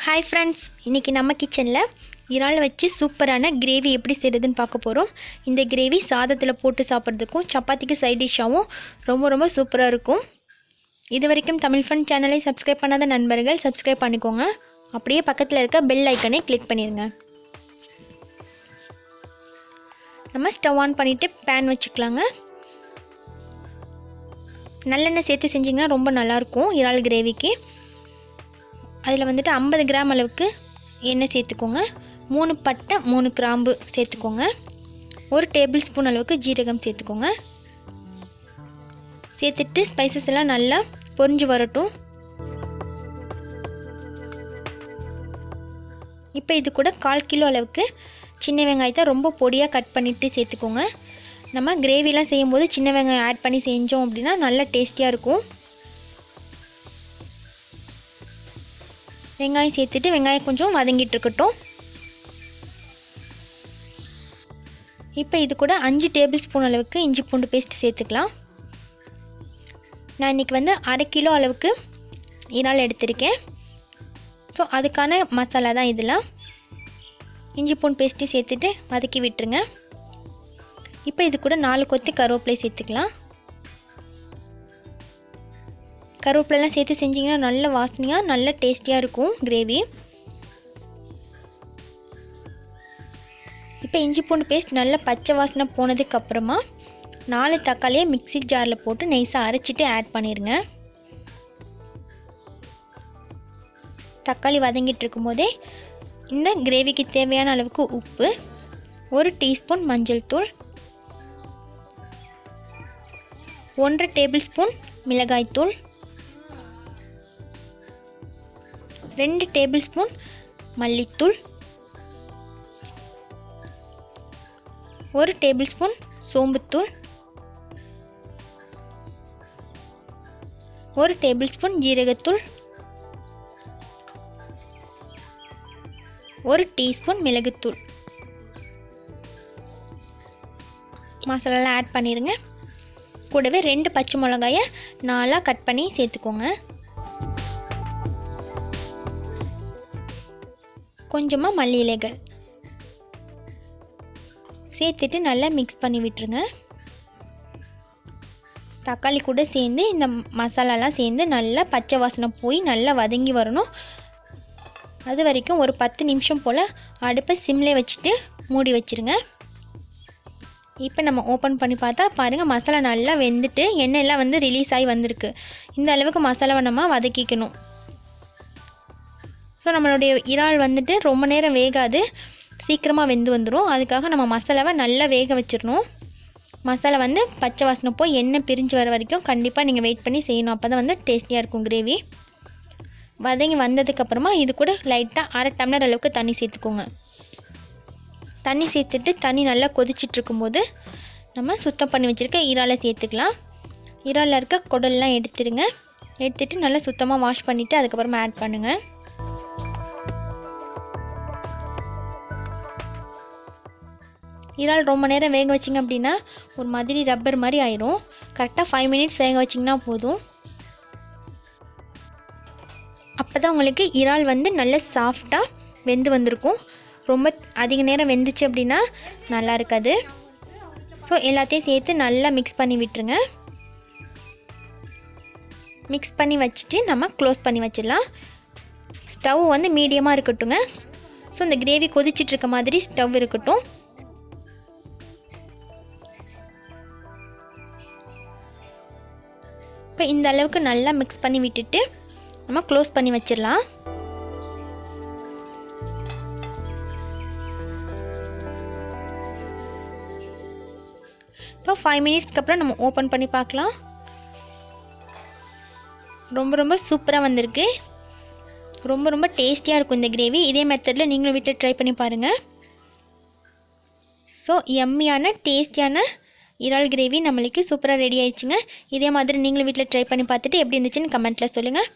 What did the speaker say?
Hi friends, இன்னைக்கு நம்ம கிச்சன்ல இறால் வச்சு சூப்பரான கிரேவி எப்படி செய்யறதுன்னு பார்க்க போறோம். இந்த கிரேவி சாதத்துல போட்டு சாப்பிடுறதுக்கும் சப்பாத்திக்கு சைடு டிஷ்ஷாவும் ரொம்ப சூப்பரா இருக்கும். இதுவரைக்கும் தமிழ் ஃபன் சேனலை சப்ஸ்கிரைப் பண்ணாத நண்பர்கள் சப்ஸ்கிரைப் பண்ணிக்கோங்க. அப்படியே பக்கத்துல இருக்க பெல் ஐகானை கிளிக் பண்ணிருங்க. நம்ம ஸ்டவ் ஆன் பண்ணிட்டு pan வச்சுக்கலாங்க. நல்லெண்ணெய் சேர்த்து செஞ்சீங்கன்னா ரொம்ப நல்லா இருக்கும் இறால் கிரேவிக்கு. அதில் வந்துட்டு 50 கிராம் அளவுக்கு எண்ணெய் சேர்த்துக்கோங்க. 3 பட்டை 3 கிராம்பு சேர்த்துக்கோங்க. 1 டேபிள் ஸ்பூன் அளவுக்கு ஜீரகம் சேர்த்துக்கோங்க. சேர்த்துட்டு ஸ்பைசஸ் எல்லாம் நல்லா பொரிஞ்சு வரட்டும். இப்போ இது கூட 1/4 கிலோ அளவுக்கு சின்ன வெங்காயத்தை ரொம்ப பொடியாக கட் பண்ணிவிட்டு சேர்த்துக்கோங்க. நம்ம கிரேவிலாம் செய்யும்போது சின்ன வெங்காயம் ஆட் பண்ணி செஞ்சோம் அப்படின்னா நல்லா டேஸ்டியாக இருக்கும். வெங்காயம் சேர்த்துட்டு வெங்காயம் கொஞ்சம் வதங்கிட்டு இருக்கட்டும். இப்போ இது கூட 5 டேபிள் ஸ்பூன் அளவுக்கு இஞ்சி பூண்டு பேஸ்ட் சேர்த்துக்கலாம். நான் இன்றைக்கி வந்து 1/2 கிலோ அளவுக்கு இறால் எடுத்திருக்கேன். ஸோ அதுக்கான மசாலா தான் இதெல்லாம். இஞ்சி பூண்டு பேஸ்ட்டு சேர்த்துட்டு வதக்கி விட்டுருங்க. இப்போ இது கூட 4 கொத்து கருவேப்பிலை சேர்த்துக்கலாம். கருவேப்பிலெல்லாம் சேர்த்து செஞ்சிங்கன்னா நல்ல வாசனையாக நல்ல டேஸ்டியாக இருக்கும் கிரேவி. இப்போ இஞ்சி பூண்டு பேஸ்ட் நல்லா பச்சை வாசனை போனதுக்கப்புறமா 4 தக்காளியை மிக்ஸி ஜாரில் போட்டு நைஸாக அரைச்சிட்டு ஆட் பண்ணிடுங்க. தக்காளி வதங்கிட்டு இருக்கும்போதே இந்த கிரேவிக்கு தேவையான அளவுக்கு உப்பு, 1 டீஸ்பூன் மஞ்சள் தூள், 1/2 டேபிள் ஸ்பூன் மிளகாய் தூள், 2 டேபிள் ஸ்பூன் மல்லித்தூள், 1 டேபிள் ஸ்பூன் சோம்புத்தூள், 1 டேபிள் ஸ்பூன் ஜீரகத்தூள், 1 டீஸ்பூன் மிளகுத்தூள். மசாலாலாம் ஆட் பண்ணிடுங்க. கூடவே 2 பச்சை மிளகாயை 4 கட் பண்ணி சேர்த்துக்கோங்க. கொஞ்சமாக மல்லி இலைகள் சேர்த்துட்டு நல்லா மிக்ஸ் பண்ணி விட்டுருங்க. தக்காளி கூட சேர்ந்து இந்த மசாலாலாம் சேர்ந்து நல்லா பச்சை வாசனை போய் நல்லா வதங்கி வரணும். அது வரைக்கும் ஒரு 10 நிமிஷம் போல் அடுப்பை சிம்லே வச்சுட்டு மூடி வச்சுருங்க. இப்போ நம்ம ஓப்பன் பண்ணி பார்த்தா பாருங்கள், மசாலா நல்லா வெந்துட்டு எண்ணெயெல்லாம் வந்து ரிலீஸ் ஆகி வந்திருக்கு. இந்த அளவுக்கு மசாலாவை நம்ம வதக்கிக்கணும். ஸோ நம்மளுடைய இறால் வந்துட்டு ரொம்ப நேரம் வேகாது, சீக்கிரமாக வெந்து வந்துடும். அதுக்காக நம்ம மசாலாவை நல்லா வேக வச்சிடணும். மசாலா வந்து பச்சை வாசனை போய் எண்ணெய் பிரிஞ்சு வர வரைக்கும் கண்டிப்பாக நீங்கள் வெயிட் பண்ணி செய்யணும். அப்போ தான் வந்து டேஸ்டியாக இருக்கும் கிரேவி. வதங்கி வந்ததுக்கப்புறமா இது கூட லைட்டாக 1/2 டம்ளர் அளவுக்கு தண்ணி சேர்த்துக்கோங்க. தண்ணி சேர்த்துட்டு தண்ணி நல்லா கொதிச்சிட்ருக்கும்போது நம்ம சுத்தம் பண்ணி வச்சுருக்க இறாலை சேர்த்துக்கலாம். இறாலில் இருக்க குடல்லாம் எடுத்துடுங்க. எடுத்துகிட்டு நல்லா சுத்தமாக வாஷ் பண்ணிவிட்டு அதுக்கப்புறமா ஆட் பண்ணுங்கள். இறால் ரொம்ப நேரம் வேக வச்சிங்க அப்படின்னா ஒரு மாதிரி ரப்பர் மாதிரி ஆயிரும். கரெக்டாக 5 மினிட்ஸ் வேக வச்சிங்கன்னா போதும். அப்போ தான் உங்களுக்கு இறால் வந்து நல்ல சாஃப்டாக வெந்து வந்திருக்கும். ரொம்ப அதிக நேரம் வெந்துச்சு அப்படின்னா நல்லா இருக்காது. ஸோ எல்லாத்தையும் சேர்த்து நல்லா மிக்ஸ் பண்ணி விட்டுருங்க. மிக்ஸ் பண்ணி வச்சுட்டு நம்ம க்ளோஸ் பண்ணி வச்சிடலாம். ஸ்டவ் வந்து மீடியமாக இருக்கட்டுங்க. ஸோ இந்த கிரேவி கொதிச்சிட்ருக்க மாதிரி ஸ்டவ் இருக்கட்டும். இப்போ இந்த அளவுக்கு நல்லா மிக்ஸ் பண்ணி விட்டுட்டு நம்ம க்ளோஸ் பண்ணி வச்சிடலாம். இப்போ 5 மினிட்ஸ்க்கு அப்புறம் நம்ம ஓப்பன் பண்ணி பார்க்கலாம். ரொம்ப சூப்பராக வந்திருக்கு. ரொம்ப டேஸ்டியாக இருக்கும் இந்த கிரேவி. இதே மெத்தடில் நீங்களும் வீட்டில் ட்ரை பண்ணி பாருங்கள். ஸோ யம்மியான டேஸ்டியான இறால் கிரேவி நம்மளுக்கு சூப்பராக ரெடி ஆயிடுச்சுங்க. இதே மாதிரி நீங்களும் வீட்டில் ட்ரை பண்ணி பார்த்துட்டு எப்படி இருந்துச்சுன்னு கமெண்ட்டில் சொல்லுங்கள்.